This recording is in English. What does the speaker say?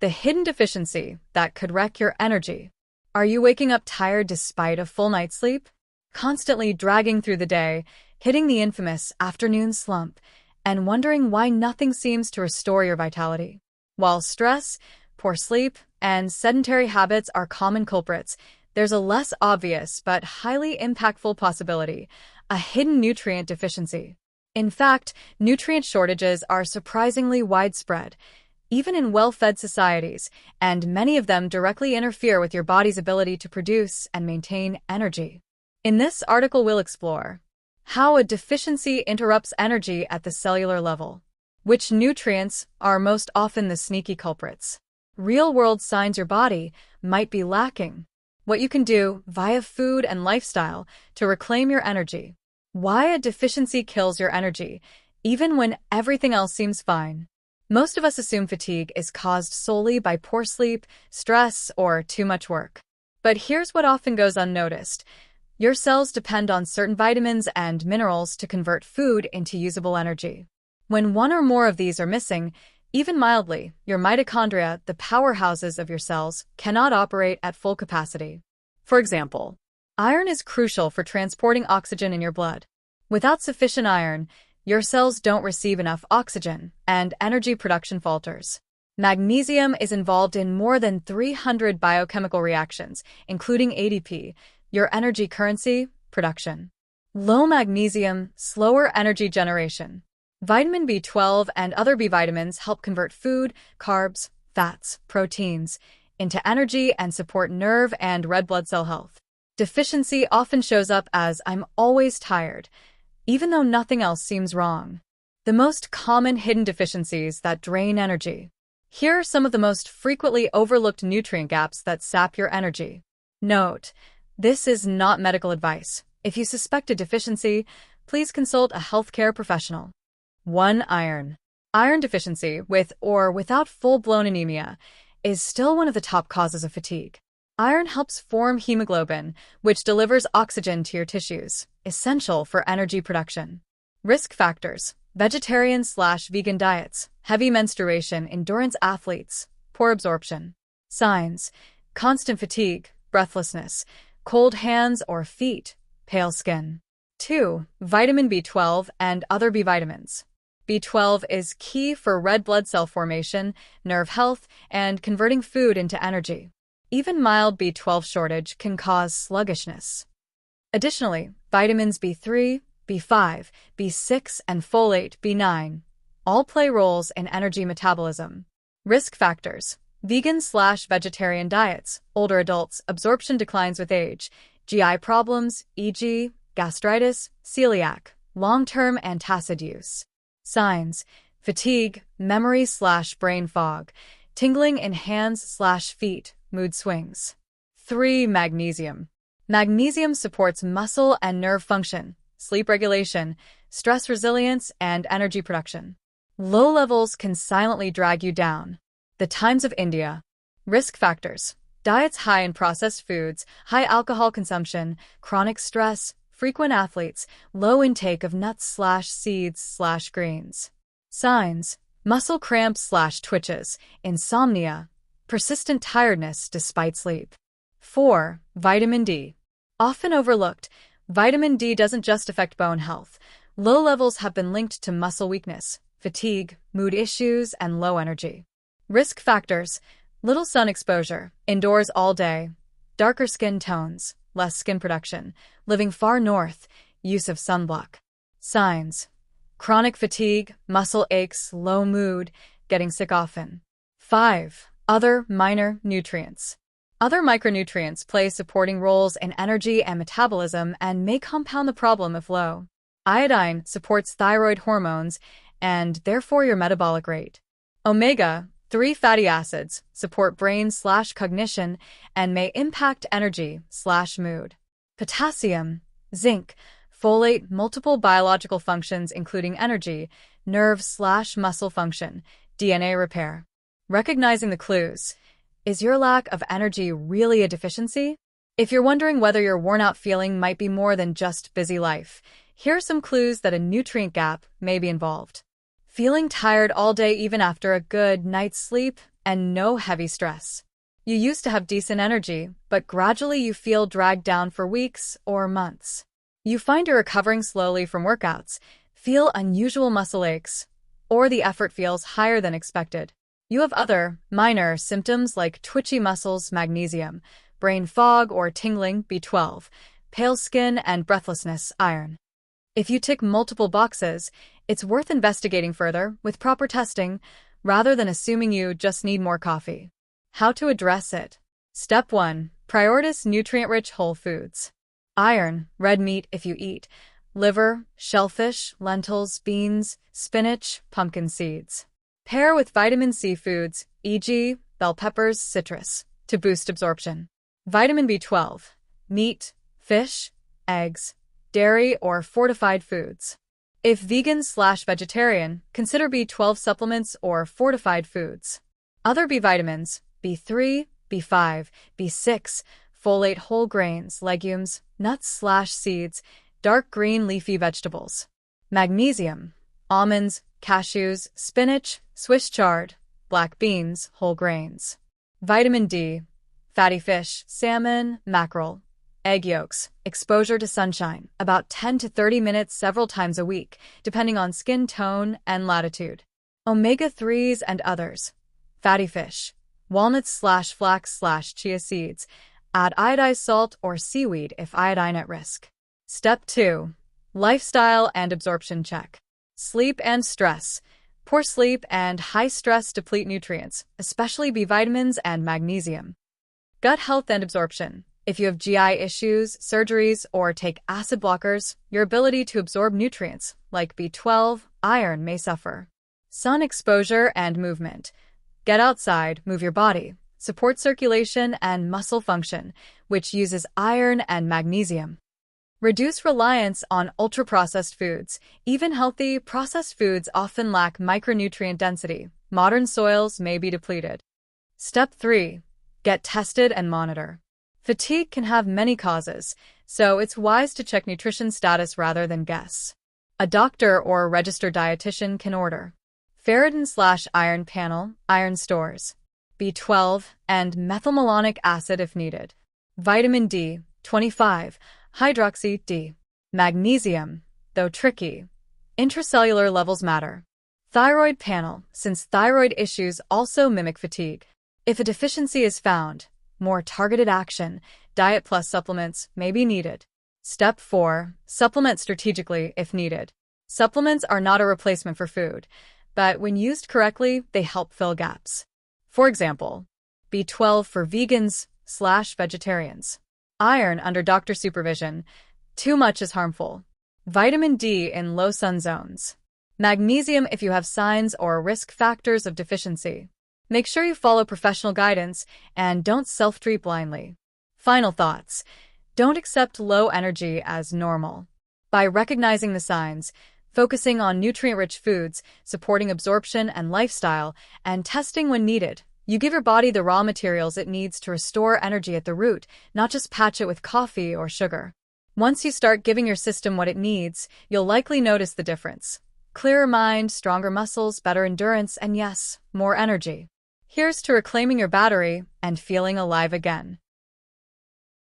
the hidden deficiency that could wreck your energy. Are you waking up tired despite a full night's sleep? Constantly dragging through the day, hitting the infamous afternoon slump, and wondering why nothing seems to restore your vitality? While stress, poor sleep, and sedentary habits are common culprits, there's a less obvious but highly impactful possibility: a hidden nutrient deficiency. In fact, nutrient shortages are surprisingly widespread, even in well-fed societies, and many of them directly interfere with your body's ability to produce and maintain energy. In this article, we'll explore how a deficiency interrupts energy at the cellular level, which nutrients are most often the sneaky culprits, real-world signs your body might be lacking, what you can do via food and lifestyle to reclaim your energy, why a deficiency kills your energy, even when everything else seems fine. Most of us assume fatigue is caused solely by poor sleep, stress, or too much work. But here's what often goes unnoticed. Your cells depend on certain vitamins and minerals to convert food into usable energy. When one or more of these are missing, even mildly, your mitochondria, the powerhouses of your cells, cannot operate at full capacity. For example, iron is crucial for transporting oxygen in your blood. Without sufficient iron, your cells don't receive enough oxygen, and energy production falters. Magnesium is involved in more than 300 biochemical reactions, including ADP, your energy currency, production. Low magnesium, slower energy generation. Vitamin B12 and other B vitamins help convert food, carbs, fats, proteins into energy and support nerve and red blood cell health. Deficiency often shows up as "I'm always tired," even though nothing else seems wrong. The most common hidden deficiencies that drain energy. Here are some of the most frequently overlooked nutrient gaps that sap your energy. Note: this is not medical advice. If you suspect a deficiency, please consult a healthcare professional. 1. Iron. Iron deficiency, with or without full-blown anemia, is still one of the top causes of fatigue. Iron helps form hemoglobin, which delivers oxygen to your tissues, essential for energy production. Risk factors: vegetarian/vegan diets, heavy menstruation, endurance athletes, poor absorption. Signs: constant fatigue, breathlessness, cold hands or feet, pale skin. 2. Vitamin B12 and other B vitamins. B12 is key for red blood cell formation, nerve health, and converting food into energy. Even mild B12 shortage can cause sluggishness. Additionally, vitamins B3, B5, B6, and folate B9 all play roles in energy metabolism. Risk factors: vegan/vegetarian diets, older adults, absorption declines with age, GI problems, e.g., gastritis, celiac, long-term antacid use. Signs: fatigue, memory/brain fog, tingling in hands/feet, mood swings. 3. Magnesium. Magnesium supports muscle and nerve function, sleep regulation, stress resilience, and energy production. Low levels can silently drag you down. The Times of India. Risk factors: diets high in processed foods, high alcohol consumption, chronic stress, frequent athletes, low intake of nuts/seeds/greens. Signs: muscle cramps/twitches, insomnia, persistent tiredness despite sleep. 4. Vitamin D. Often overlooked, vitamin D doesn't just affect bone health. Low levels have been linked to muscle weakness, fatigue, mood issues, and low energy. Risk factors: little sun exposure, indoors all day, darker skin tones, less skin production, living far north, use of sunblock. Signs: chronic fatigue, muscle aches, low mood, getting sick often. 5. Other minor nutrients. Other micronutrients play supporting roles in energy and metabolism and may compound the problem if low. Iodine supports thyroid hormones and therefore your metabolic rate. Omega-3 fatty acids support brain/cognition and may impact energy/mood. Potassium, zinc, folate, multiple biological functions including energy, nerve/muscle function, DNA repair. Recognizing the clues. Is your lack of energy really a deficiency? If you're wondering whether your worn-out feeling might be more than just busy life, here are some clues that a nutrient gap may be involved. Feeling tired all day even after a good night's sleep? and no heavy stress. You used to have decent energy, but gradually you feel dragged down for weeks or months. You find you're recovering slowly from workouts, feel unusual muscle aches, or the effort feels higher than expected. You have other, minor symptoms like twitchy muscles, magnesium, brain fog or tingling, B12, pale skin, and breathlessness, iron. If you tick multiple boxes, it's worth investigating further with proper testing rather than assuming you just need more coffee. How to address it? Step 1. Prioritize nutrient-rich whole foods. Iron, red meat if you eat, liver, shellfish, lentils, beans, spinach, pumpkin seeds. Pair with vitamin C foods, e.g., bell peppers, citrus, to boost absorption. Vitamin B12, meat, fish, eggs, dairy, or fortified foods. If vegan/vegetarian, consider B12 supplements or fortified foods. Other B vitamins, B3, B5, B6, folate, whole grains, legumes, nuts/seeds, dark green leafy vegetables. Magnesium, almonds, cashews, spinach, Swiss chard, black beans, whole grains. Vitamin D, fatty fish, salmon, mackerel, egg yolks, exposure to sunshine, about 10 to 30 minutes several times a week, depending on skin tone and latitude. Omega-3s and others. Fatty fish, walnuts/flax/chia seeds. Add iodized salt or seaweed if iodine at risk. Step 2. Lifestyle and absorption check. Sleep and stress. Poor sleep and high stress deplete nutrients, especially B vitamins and magnesium. Gut health and absorption. If you have GI issues, surgeries, or take acid blockers, your ability to absorb nutrients, like B12, iron, may suffer. Sun exposure and movement. Get outside, move your body. Support circulation and muscle function, which uses iron and magnesium. Reduce reliance on ultra-processed foods. Even healthy, processed foods often lack micronutrient density. Modern soils may be depleted. Step 3. Get tested and monitor. Fatigue can have many causes, so it's wise to check nutrition status rather than guess. A doctor or a registered dietitian can order ferritin/iron panel, iron stores, B12, and methylmalonic acid if needed. Vitamin D, 25, hydroxy D. Magnesium, though tricky. Intracellular levels matter. Thyroid panel, since thyroid issues also mimic fatigue. If a deficiency is found, more targeted action, diet plus supplements, may be needed. Step 4. Supplement strategically if needed. Supplements are not a replacement for food, but when used correctly, they help fill gaps. For example, B12 for vegans/vegetarians. Iron under doctor supervision. Too much is harmful. Vitamin D in low sun zones. Magnesium if you have signs or risk factors of deficiency. Make sure you follow professional guidance and don't self-treat blindly. Final thoughts. Don't accept low energy as normal. By recognizing the signs, focusing on nutrient-rich foods, supporting absorption and lifestyle, and testing when needed, you give your body the raw materials it needs to restore energy at the root, not just patch it with coffee or sugar. Once you start giving your system what it needs, you'll likely notice the difference. Clearer mind, stronger muscles, better endurance, and yes, more energy. Here's to reclaiming your battery and feeling alive again.